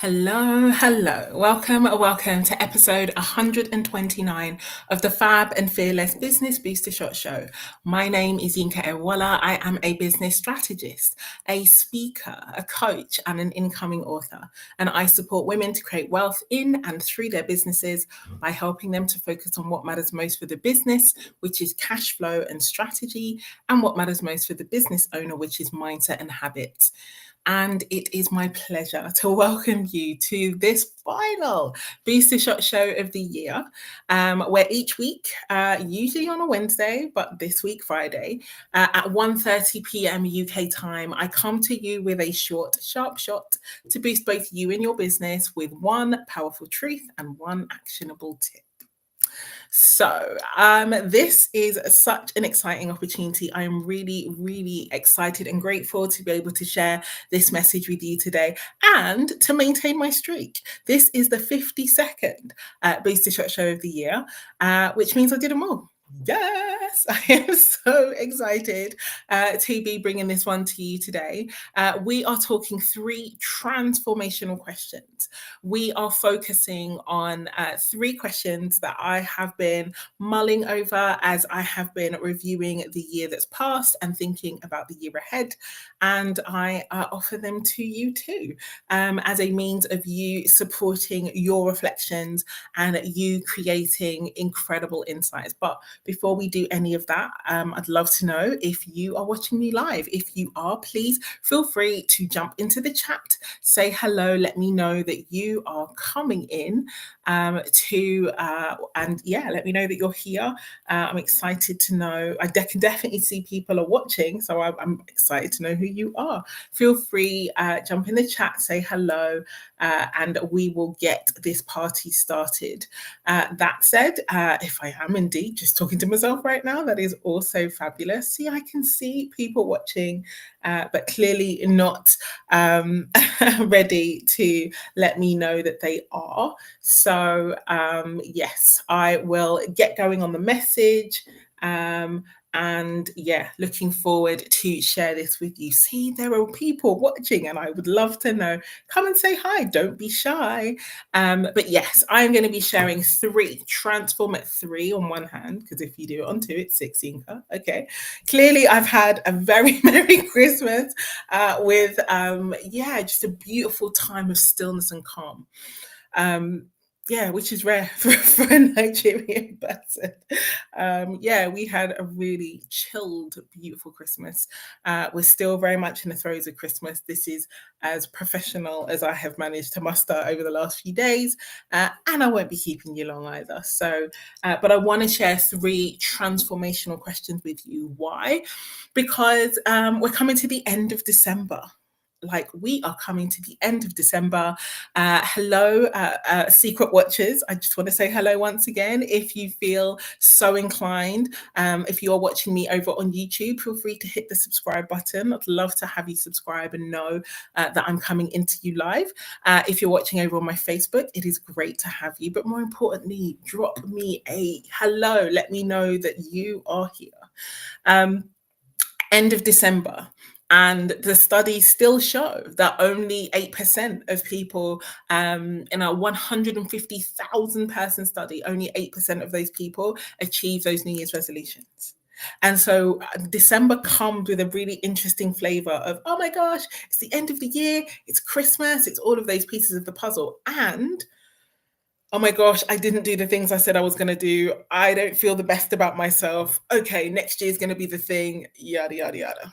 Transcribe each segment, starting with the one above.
Hello. Welcome to episode 129 of the FAB and Fearless Business Booster Shot Show. My name is Yinka. I am a business strategist, a speaker, a coach, and an incoming author. And I support women to create wealth in and through their businesses by helping them to focus on what matters most for the business, which is cash flow and strategy, and what matters most for the business owner, which is mindset and habits. And it is my pleasure to welcome you to this final Booster Shot show of the year, where each week, usually on a Wednesday, but this week Friday, at 1:30 p.m. UK time, I come to you with a short, sharp shot to boost both you and your business with one powerful truth and one actionable tip. So, this is such an exciting opportunity. I am really excited and grateful to be able to share this message with you today and to maintain my streak. This is the 52nd Booster Shot Show of the year, which means I did them all. Yes, I am so excited to be bringing this one to you today. We are talking 3 transformational questions. We are focusing on 3 questions that I have been mulling over as I have been reviewing the year that's passed and thinking about the year ahead. And I offer them to you too, as a means of you supporting your reflections and you creating incredible insights. But before we do any of that, I'd love to know if you are watching me live. If you are, please feel free to jump into the chat, say hello, let me know that you are coming in and let me know that you're here. I'm excited to know. I can definitely see people are watching, so I'm excited to know who you are. Feel free, jump in the chat, say hello, and we will get this party started. That said, if I am indeed just talking to myself right now, that is also fabulous. See, I can see people watching, but clearly not ready to let me know that they are. So yes, I will get going on the message. And yeah, looking forward to share this with you. See, there are people watching and I would love to know. Come and say hi, don't be shy. But yes, I'm going to be sharing 3, transform at 3 on one hand, because if you do it on 2, it's 6, Yinka. Okay. Clearly, I've had a very Merry Christmas with, just a beautiful time of stillness and calm. Which is rare for a Nigerian person. We had a really chilled, beautiful Christmas. We're still very much in the throes of Christmas. This is as professional as I have managed to muster over the last few days, and I won't be keeping you long either. So, but I want to share 3 transformational questions with you. Why? Because we're coming to the end of December. We are coming to the end of December. Hello, secret watchers. I just want to say hello once again. If you feel so inclined, if you are watching me over on YouTube, feel free to hit the subscribe button. I'd love to have you subscribe and know that I'm coming into you live. If you're watching over on my Facebook, it is great to have you. But more importantly, drop me a hello. Let me know that you are here. End of December. And the studies still show that only 8% of people in a 150,000 person study, only 8% of those people achieve those New Year's resolutions. And so December comes with a really interesting flavor of, oh my gosh, it's the end of the year, it's Christmas, it's all of those pieces of the puzzle. And oh my gosh, I didn't do the things I said I was going to do. I don't feel the best about myself. Okay, next year is going to be the thing, yada, yada, yada.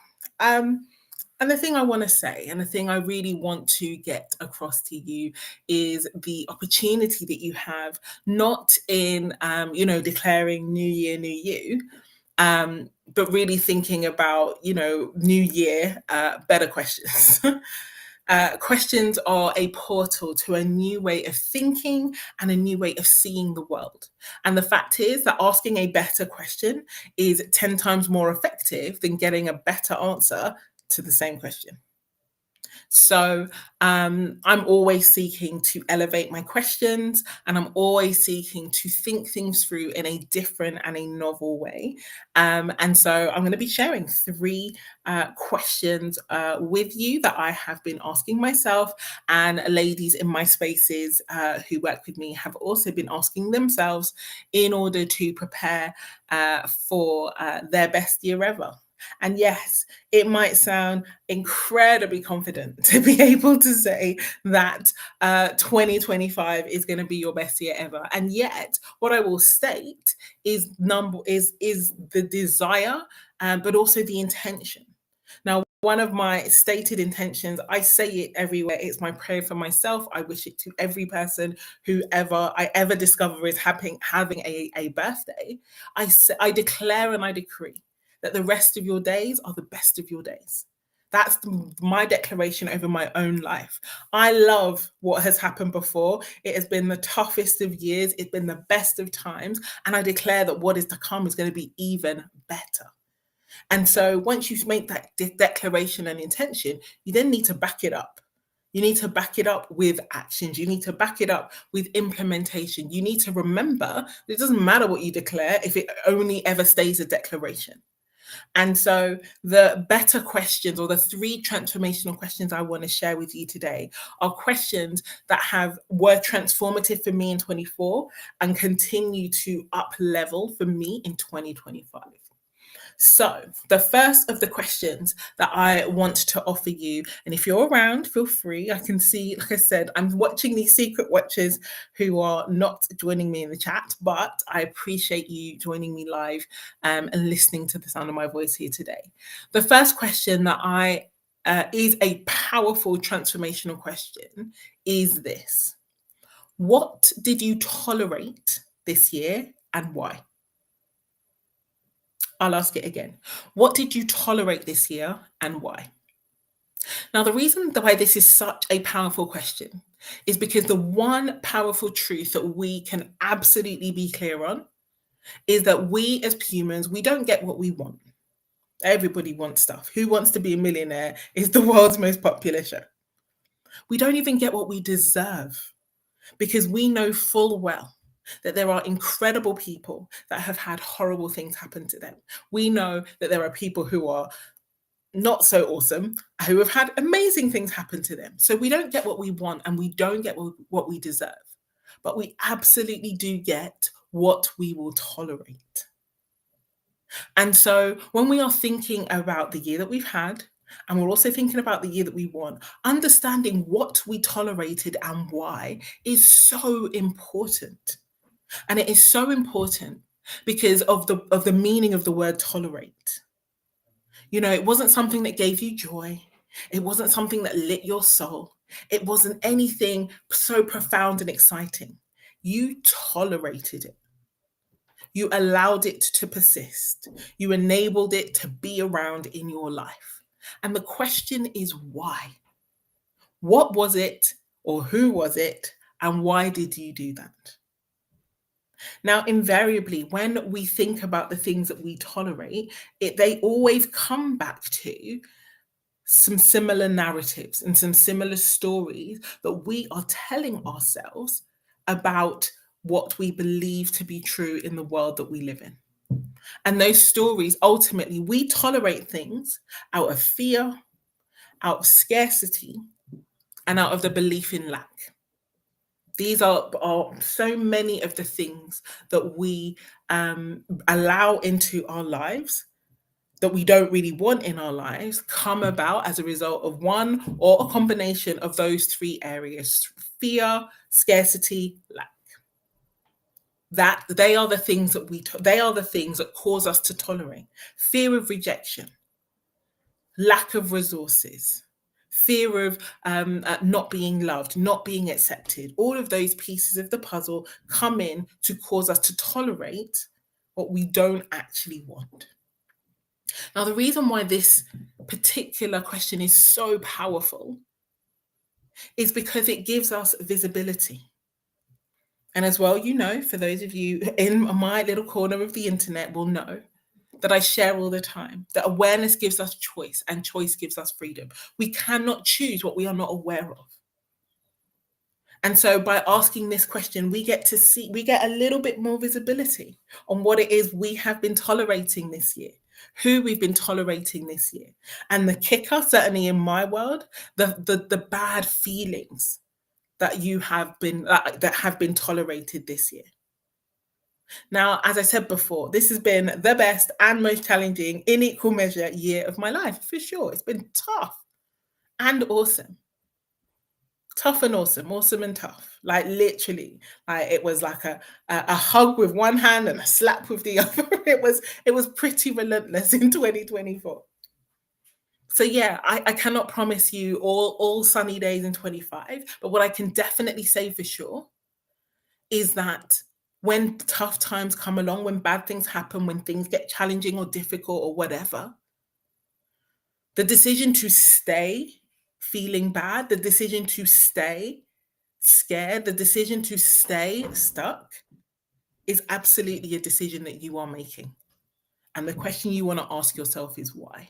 And the thing I want to say, and the thing I really want to get across to you is the opportunity that you have, not in, declaring New Year, New You, but really thinking about, New Year, better questions. Questions are a portal to a new way of thinking and a new way of seeing the world. And the fact is that asking a better question is 10 times more effective than getting a better answer to the same question. So I'm always seeking to elevate my questions, and I'm always seeking to think things through in a different and a novel way. And so I'm going to be sharing three questions with you that I have been asking myself, and ladies in my spaces who work with me have also been asking themselves in order to prepare for their best year ever. And yes, it might sound incredibly confident to be able to say that 2025 is going to be your best year ever. And yet, what I will state is the desire, but also the intention. Now, one of my stated intentions, I say it everywhere. It's my prayer for myself. I wish it to every person who I ever discover is having a birthday. I declare and I decree that the rest of your days are the best of your days. That's my declaration over my own life. I love what has happened before. It has been the toughest of years. It's been the best of times. And I declare that what is to come is going to be even better. And so once you make that declaration and intention, you then need to back it up. You need to back it up with actions. You need to back it up with implementation. You need to remember it doesn't matter what you declare if it only ever stays a declaration. And so, the better questions, or the three transformational questions I want to share with you today, are questions that were transformative for me in 24 and continue to up level for me in 2025. So, the first of the questions that I want to offer you, and if you're around, feel free. I can see, like I said, I'm watching these secret watchers who are not joining me in the chat, but I appreciate you joining me live and listening to the sound of my voice here today. The first question that is a powerful transformational question is this: what did you tolerate this year and why? I'll ask it again. What did you tolerate this year and why? Now, the reason why this is such a powerful question is because the one powerful truth that we can absolutely be clear on is that we as humans, we don't get what we want. Everybody wants stuff. Who Wants to Be a Millionaire is the world's most popular show. We don't even get what we deserve because we know full well that there are incredible people that have had horrible things happen to them. We know that there are people who are not so awesome who have had amazing things happen to them. So we don't get what we want and we don't get what we deserve. But we absolutely do get what we will tolerate. And so when we are thinking about the year that we've had, and we're also thinking about the year that we want, understanding what we tolerated and why is so important. And it is so important because of the meaning of the word tolerate. You know, it wasn't something that gave you joy. It wasn't something that lit your soul. It wasn't anything so profound and exciting. You tolerated it. You allowed it to persist. You enabled it to be around in your life. And the question is why? What was it, or who was it, and why did you do that? Now, invariably, when we think about the things that we tolerate, they always come back to some similar narratives and some similar stories that we are telling ourselves about what we believe to be true in the world that we live in. And those stories, ultimately, we tolerate things out of fear, out of scarcity, and out of the belief in lack. These are so many of the things that we allow into our lives that we don't really want in our lives come about as a result of one or a combination of those three areas: fear, scarcity, lack. That they are the things that cause us to tolerate fear of rejection, lack of resources, fear of not being loved, not being accepted. All of those pieces of the puzzle come in to cause us to tolerate what we don't actually want. Now, the reason why this particular question is so powerful is because it gives us visibility. And as well, you know, for those of you in my little corner of the internet will know that I share all the time, that awareness gives us choice and choice gives us freedom. We cannot choose what we are not aware of. And so by asking this question, we get a little bit more visibility on what it is we have been tolerating this year, who we've been tolerating this year. And the kicker, certainly in my world, the bad feelings that have been tolerated this year. Now, as I said before, this has been the best and most challenging in equal measure year of my life, for sure. It's been tough and awesome. Tough and awesome, awesome and tough. Like literally, like it was like a hug with one hand and a slap with the other. It was pretty relentless in 2024. So yeah, I cannot promise you all sunny days in 25, but what I can definitely say for sure is that when tough times come along, when bad things happen, when things get challenging or difficult or whatever, the decision to stay feeling bad, the decision to stay scared, the decision to stay stuck is absolutely a decision that you are making. And the question you want to ask yourself is why?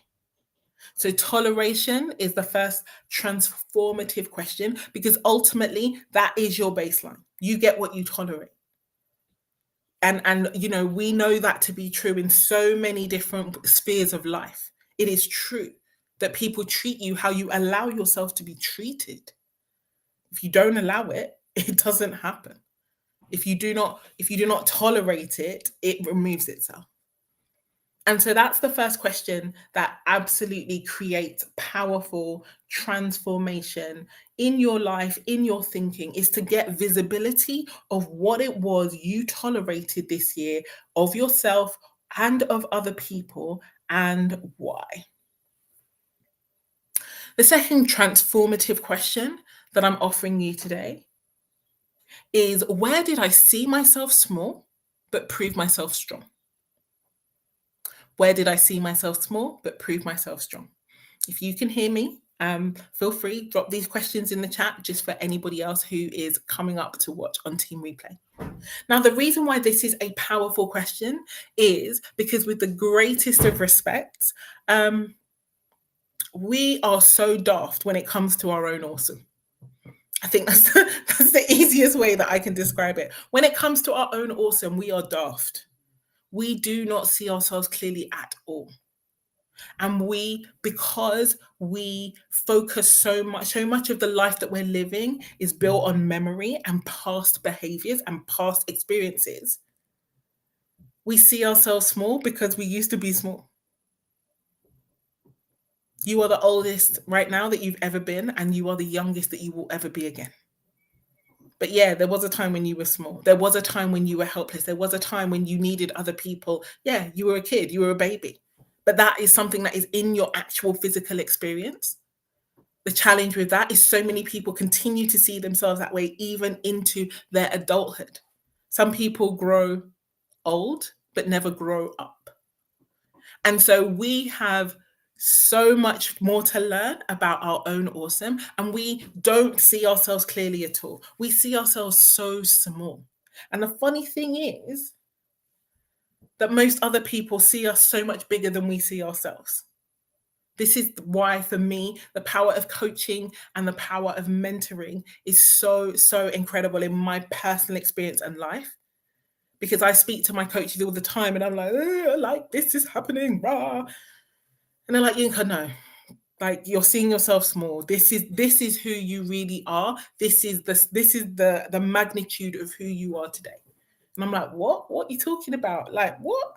So, toleration is the first transformative question because ultimately that is your baseline. You get what you tolerate. And we know that to be true in so many different spheres of life. It is true that people treat you how you allow yourself to be treated. If you don't allow it, it doesn't happen. If you do not tolerate it, it removes itself. And so that's the first question that absolutely creates powerful transformation in your life, in your thinking, is to get visibility of what it was you tolerated this year of yourself and of other people and why. The second transformative question that I'm offering you today is, where did I see myself small but prove myself strong? Where did I see myself small but prove myself strong? If you can hear me, feel free, drop these questions in the chat just for anybody else who is coming up to watch on Team Replay. Now, the reason why this is a powerful question is because, with the greatest of respect, we are so daft when it comes to our own awesome. I think that's the easiest way that I can describe it. When it comes to our own awesome, we are daft. We do not see ourselves clearly at all. And because we focus so much of the life that we're living is built on memory and past behaviors and past experiences, we see ourselves small because we used to be small. You are the oldest right now that you've ever been, and you are the youngest that you will ever be again. But yeah, there was a time when you were small. There was a time when you were helpless. There was a time when you needed other people. Yeah, you were a kid, you were a baby. But that is something that is in your actual physical experience. The challenge with that is so many people continue to see themselves that way even into their adulthood. Some people grow old, but never grow up. And so we have so much more to learn about our own awesome, and we don't see ourselves clearly at all. We see ourselves so small. And the funny thing is that most other people see us so much bigger than we see ourselves. This is why, for me, the power of coaching and the power of mentoring is so, so incredible in my personal experience and life. Because I speak to my coaches all the time and I'm like this is happening, rah. And they're like, Yinka, no, like you're seeing yourself small. This is who you really are. This is the magnitude of who you are today. And I'm like, what? What are you talking about? Like, what?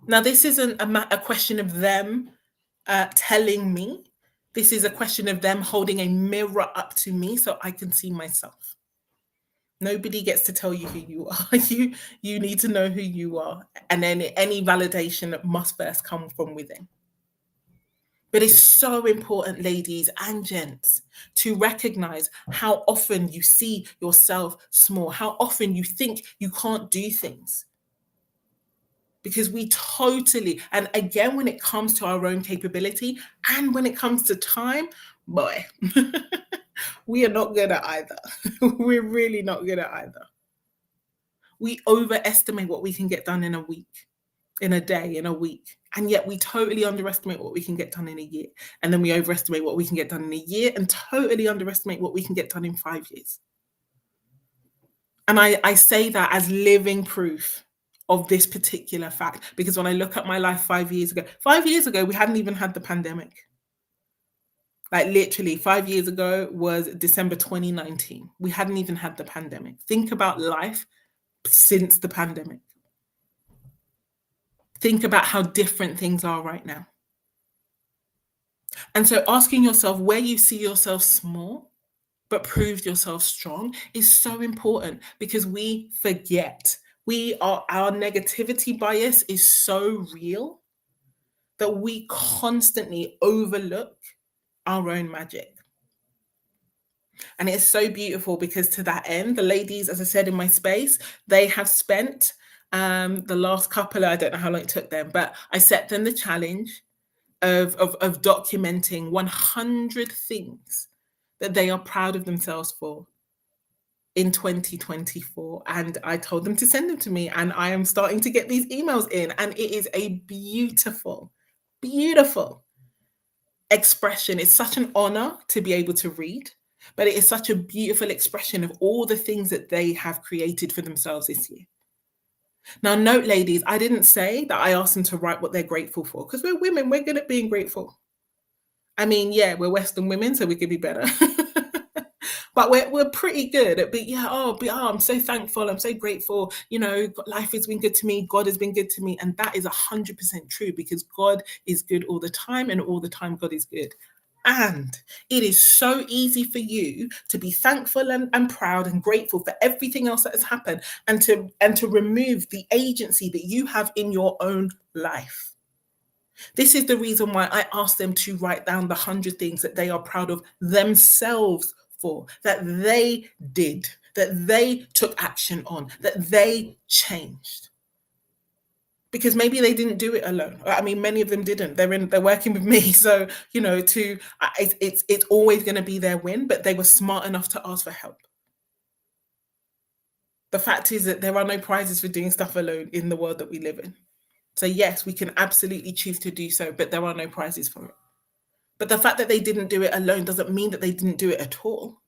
Now, this isn't a question of them telling me. This is a question of them holding a mirror up to me so I can see myself. Nobody gets to tell you who you are. You need to know who you are. And then any validation must first come from within. But it's so important, ladies and gents, to recognize how often you see yourself small, how often you think you can't do things. Because we totally, and again, when it comes to our own capability and when it comes to time, boy, we are not good at either. We're really not good at either. We overestimate what we can get done in a week, in a day, in a week. And yet we totally underestimate what we can get done in a year. And then we overestimate what we can get done in a year and totally underestimate what we can get done in 5 years. And I say that as living proof of this particular fact, because when I look at my life 5 years ago, we hadn't even had the pandemic. Like literally 5 years ago was December 2019. We hadn't even had the pandemic. Think about life since the pandemic. Think about how different things are right now. And so asking yourself where you see yourself small but proved yourself strong is so important because we forget. Our negativity bias is so real that we constantly overlook our own magic. And it's so beautiful because to that end, the ladies, as I said in my space, they have spent the last couple, I don't know how long it took them, but I set them the challenge of documenting 100 things that they are proud of themselves for in 2024. And I told them to send them to me. And I am starting to get these emails in. And it is a beautiful, beautiful expression. It's such an honor to be able to read, but it is such a beautiful expression of all the things that they have created for themselves this year. Now, note, ladies, I didn't say that I asked them to write what they're grateful for because we're women, we're good at being grateful. I mean, yeah, we're Western women, so we could be better. But we're pretty good at being, I'm so thankful, I'm so grateful. Life has been good to me, God has been good to me. And that is 100% true because God is good all the time, and all the time God is good. And it is so easy for you to be thankful and proud and grateful for everything else that has happened and to remove the agency that you have in your own life. This is the reason why I asked them to write down the 100 things that they are proud of themselves for, that they did, that they took action on, that they changed. Because maybe they didn't do it alone. I mean, many of them didn't. They're working with me, so it's always going to be their win. But they were smart enough to ask for help. The fact is that there are no prizes for doing stuff alone in the world that we live in. So yes, we can absolutely choose to do so, but there are no prizes for it. But the fact that they didn't do it alone doesn't mean that they didn't do it at all.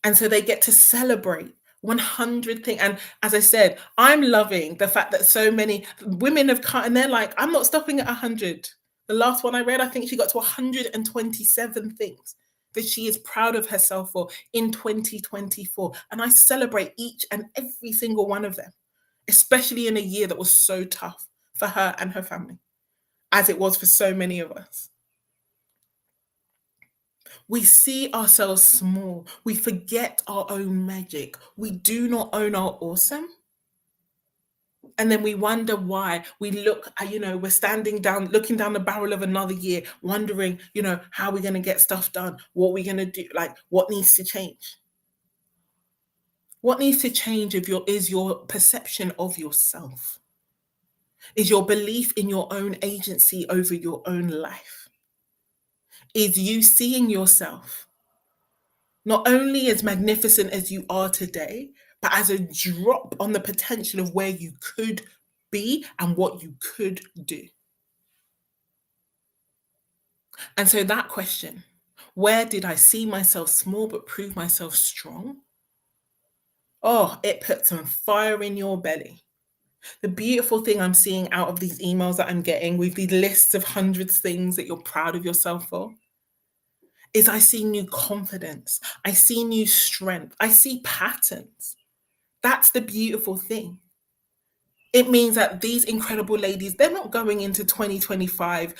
And so they get to celebrate 100 things. And as I said, I'm loving the fact that so many women have cut and they're like, I'm not stopping at 100. The last one I read, I think she got to 127 things that she is proud of herself for in 2024. And I celebrate each and every single one of them, especially in a year that was so tough for her and her family, as it was for so many of us. We see ourselves small. We forget our own magic. We do not own our awesome. And then we wonder why. We look, we're standing down, looking down the barrel of another year, wondering, how we're going to get stuff done, what we're going to do, like what needs to change. What needs to change is your perception of yourself, is your belief in your own agency over your own life, is you seeing yourself not only as magnificent as you are today, but as a drop on the potential of where you could be and what you could do. And so that question, where did I see myself small but prove myself strong? Oh, it puts some fire in your belly. The beautiful thing I'm seeing out of these emails that I'm getting with these lists of hundreds of things that you're proud of yourself for is I see new confidence. I see new strength. I see patterns. That's the beautiful thing. It means that these incredible ladies, they're not going into 2025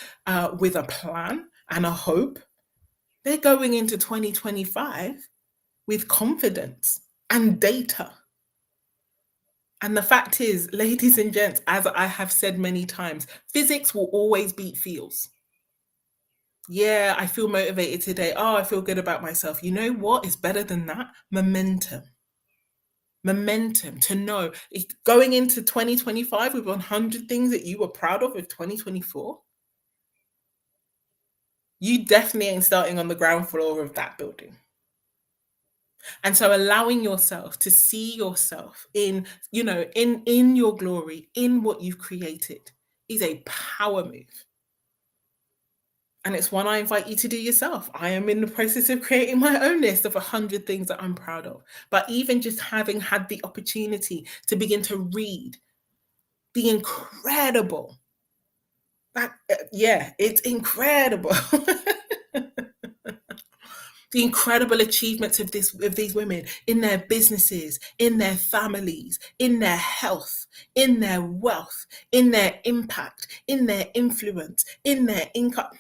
with a plan and a hope. They're going into 2025 with confidence and data. And the fact is, ladies and gents, as I have said many times, physics will always beat feels. Yeah, I feel motivated today. Oh, I feel good about myself. You know what is better than that? Momentum. Momentum to know going into 2025 with 100 things that you were proud of 2024, you definitely ain't starting on the ground floor of that building. And so allowing yourself to see yourself in, in your glory, in what you've created is a power move. And it's one I invite you to do yourself. I am in the process of creating my own list of 100 things that I'm proud of. But even just having had the opportunity to begin to read the incredible, yeah, it's incredible. The incredible achievements of these women in their businesses, in their families, in their health, in their wealth, in their impact, in their influence, in their income.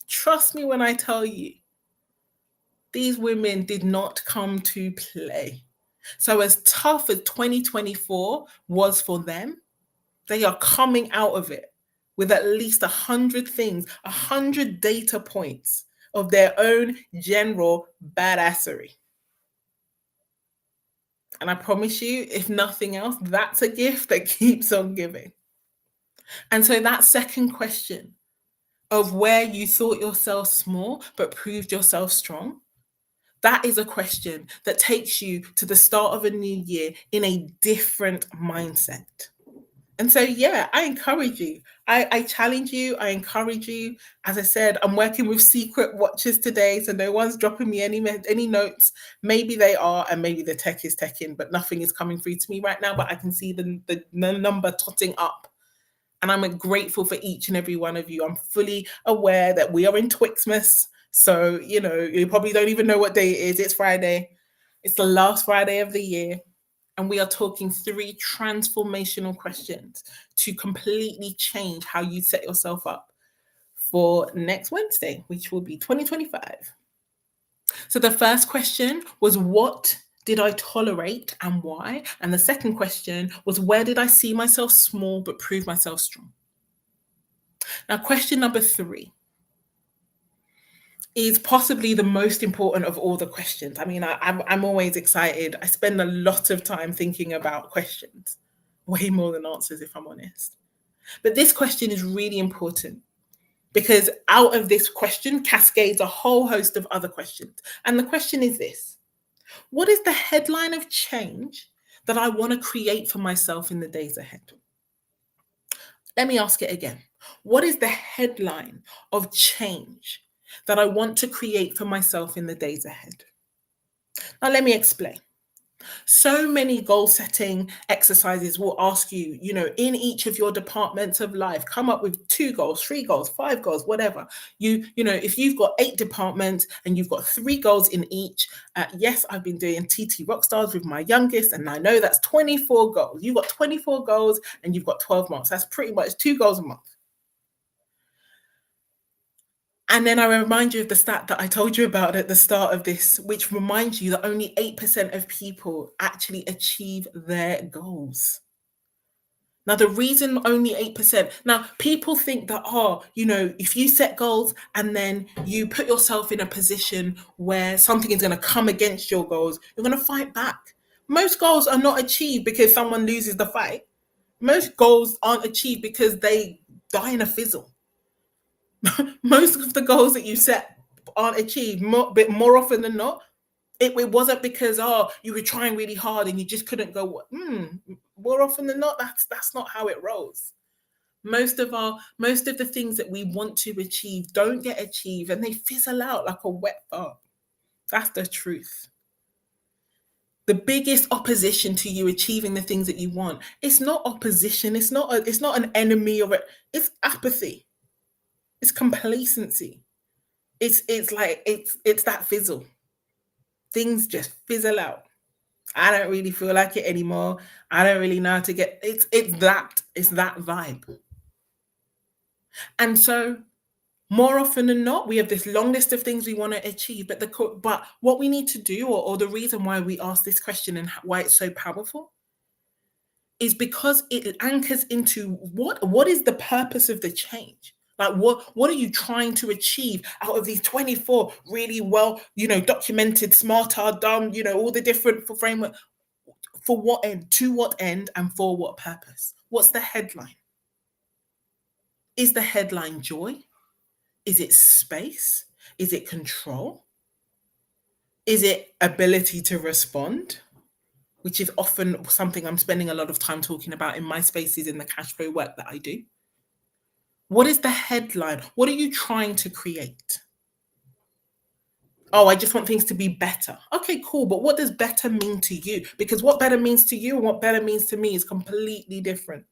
Trust me when I tell you, these women did not come to play. So as tough as 2024 was for them, they are coming out of it with at least 100 things, 100 data points of their own general badassery. And I promise you, if nothing else, that's a gift that keeps on giving. And so that second question of where you thought yourself small but proved yourself strong, that is a question that takes you to the start of a new year in a different mindset. And so, yeah, I encourage you. I challenge you. I encourage you. As I said, I'm working with secret watchers today, so no one's dropping me any notes. Maybe they are, and maybe the tech is teching, but nothing is coming through to me right now. But I can see the number totting up, and I'm grateful for each and every one of you. I'm fully aware that we are in Twixmas, so you probably don't even know what day it is. It's Friday. It's the last Friday of the year. And we are talking 3 transformational questions to completely change how you set yourself up for next Wednesday, which will be 2025. So the first question was, what did I tolerate and why? And the second question was, where did I see myself small but prove myself strong? Now, question number 3 is possibly the most important of all the questions. I mean, I'm always excited. I spend a lot of time thinking about questions, way more than answers, if I'm honest. But this question is really important because out of this question cascades a whole host of other questions. And the question is this: what is the headline of change that I want to create for myself in the days ahead? Let me ask it again. What is the headline of change that I want to create for myself in the days ahead? Now, let me explain. So many goal setting exercises will ask you, in each of your departments of life, come up with 2 goals, 3 goals, 5 goals, whatever. If you've got 8 departments and you've got 3 goals in each, yes, I've been doing TT Rockstars with my youngest, and I know that's 24 goals. You've got 24 goals and you've got 12 months. That's pretty much 2 goals a month. And then I remind you of the stat that I told you about at the start of this, which reminds you that only 8% of people actually achieve their goals. Now, the reason only 8%, now people think that, if you set goals and then you put yourself in a position where something is going to come against your goals, you're going to fight back. Most goals are not achieved because someone loses the fight. Most goals aren't achieved because they die in a fizzle. Most of the goals that you set aren't achieved, but more often than not, it wasn't because you were trying really hard and you just couldn't go. More often than not, that's not how it rolls. Most of the things that we want to achieve don't get achieved, and they fizzle out like a wet fart. That's the truth. The biggest opposition to you achieving the things that you want, it's not opposition. It's not an enemy of it. It's apathy. It's complacency. It's that fizzle. Things just fizzle out. I don't really feel like it anymore. I don't really know how to get it's that vibe. And so more often than not, we have this long list of things we want to achieve, but what we need to do, or the reason why we ask this question and why it's so powerful, is because it anchors into what is the purpose of the change. Like what are you trying to achieve out of these 24 really well, documented, smart, hard, dumb, all the different framework? For what end? To what end? And for what purpose? What's the headline? Is the headline joy? Is it space? Is it control? Is it ability to respond, which is often something I'm spending a lot of time talking about in my spaces in the cash flow work that I do? What is the headline? What are you trying to create? Oh, I just want things to be better. Okay, cool. But what does better mean to you? Because what better means to you and what better means to me is completely different.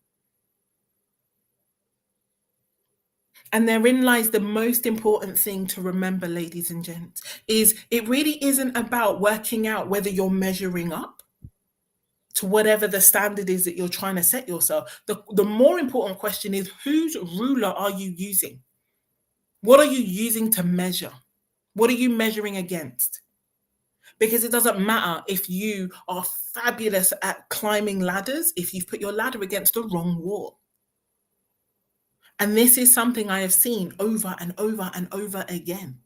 And therein lies the most important thing to remember, ladies and gents, is it really isn't about working out whether you're measuring up to whatever the standard is that you're trying to set yourself. The more important question is, whose ruler are you using? What are you using to measure? What are you measuring against? Because it doesn't matter if you are fabulous at climbing ladders if you've put your ladder against the wrong wall. And this is something I have seen over and over and over again.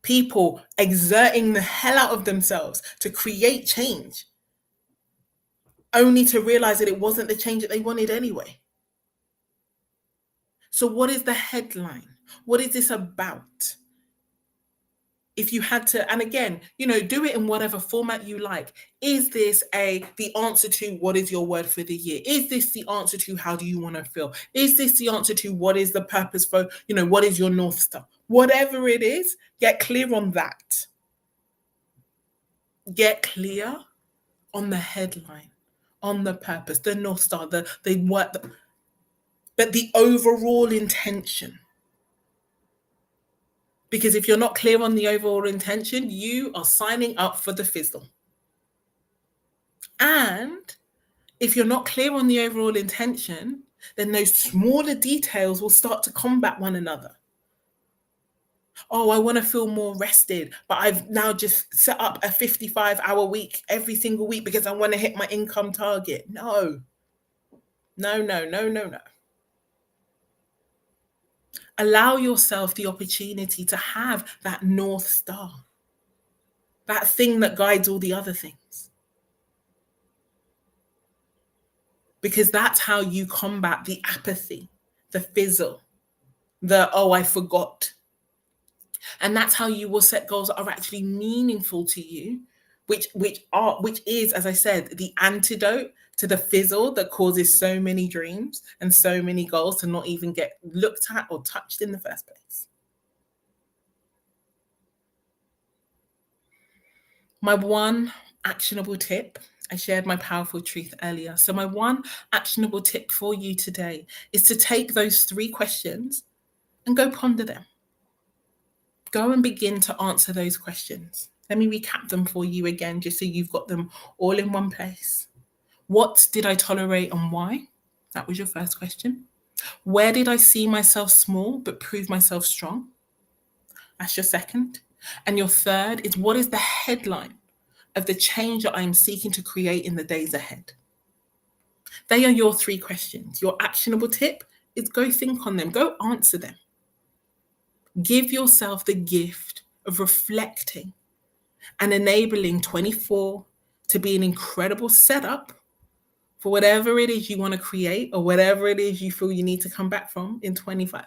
People exerting the hell out of themselves to create change, only to realize that it wasn't the change that they wanted anyway. So, what is the headline? What is this about? If you had to, and again, do it in whatever format you like. Is this the answer to what is your word for the year? Is this the answer to how do you want to feel? Is this the answer to what is the purpose for, what is your North Star? Whatever it is, get clear on that. Get clear on the headline, on the purpose, the North Star, the what, but the overall intention. Because if you're not clear on the overall intention, you are signing up for the fizzle. And if you're not clear on the overall intention, then those smaller details will start to combat one another. Oh, I want to feel more rested, but I've now just set up a 55-hour week every single week because I want to hit my income target. No. Allow yourself the opportunity to have that North Star, that thing that guides all the other things. Because that's how you combat the apathy, the fizzle, oh, I forgot. And that's how you will set goals that are actually meaningful to you, which is, as I said, the antidote to the fizzle that causes so many dreams and so many goals to not even get looked at or touched in the first place. My one actionable tip, I shared my powerful truth earlier. So my one actionable tip for you today is to take those 3 questions and go ponder them. Go and begin to answer those questions. Let me recap them for you again, just so you've got them all in one place. What did I tolerate and why? That was your first question. Where did I see myself small but prove myself strong? That's your second. And your third is, what is the headline of the change that I am seeking to create in the days ahead? They are your 3 questions. Your actionable tip is go think on them, go answer them. Give yourself the gift of reflecting and enabling 24 to be an incredible setup for whatever it is you want to create or whatever it is you feel you need to come back from in 25.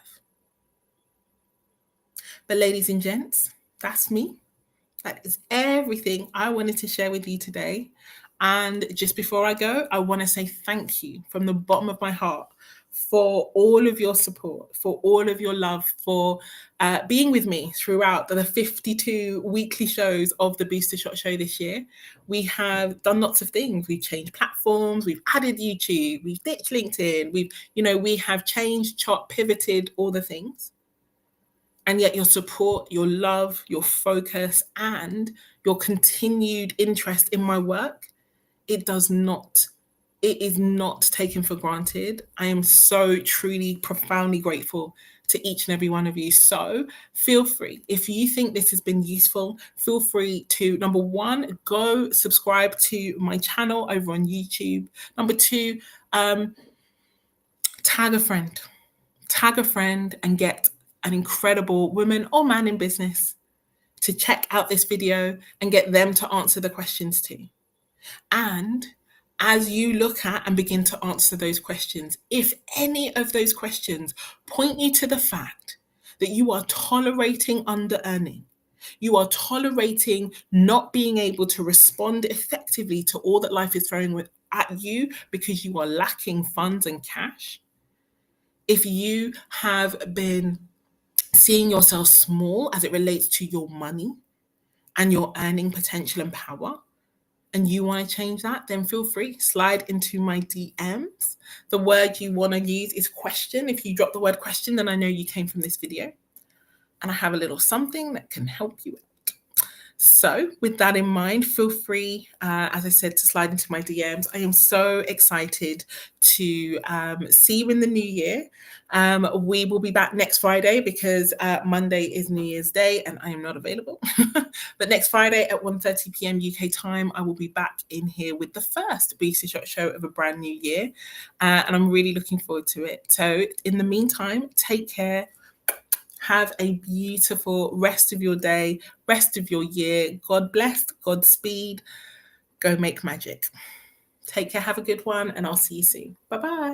But ladies and gents, that's me. That is everything I wanted to share with you today. And just before I go, I want to say thank you from the bottom of my heart for all of your support, for all of your love, for being with me throughout the 52 weekly shows of the Booster Shot Show this year. We have done lots of things. We've changed platforms, we've added YouTube, we've ditched LinkedIn, we have changed, pivoted, all the things. And yet your support, your love, your focus, and your continued interest in my work, it is not taken for granted. I am so truly, profoundly grateful to each and every one of you. So feel free, if you think this has been useful, feel free to, number 1, go subscribe to my channel over on YouTube. Number 2, tag a friend and get an incredible woman or man in business to check out this video and get them to answer the questions too. And as you look at and begin to answer those questions, if any of those questions point you to the fact that you are tolerating under earning, You are tolerating not being able to respond effectively to all that life is throwing at you because you are lacking funds and cash. If you have been seeing yourself small as it relates to your money and your earning potential and power, and you want to change that, then feel free, slide into my DMs. The word you want to use is question. If you drop the word question, then I know you came from this video. And I have a little something that can help you. So with that in mind, feel free, as I said, to slide into my DMs. I am so excited to see you in the new year. We will be back next Friday because Monday is New Year's Day and I am not available. But next Friday at 1:30 p.m. UK time, I will be back in here with the first Booster Shot show of a brand new year. And I'm really looking forward to it. So in the meantime, take care. Have a beautiful rest of your day, rest of your year. God bless, Godspeed. Go make magic. Take care, have a good one, and I'll see you soon. Bye-bye.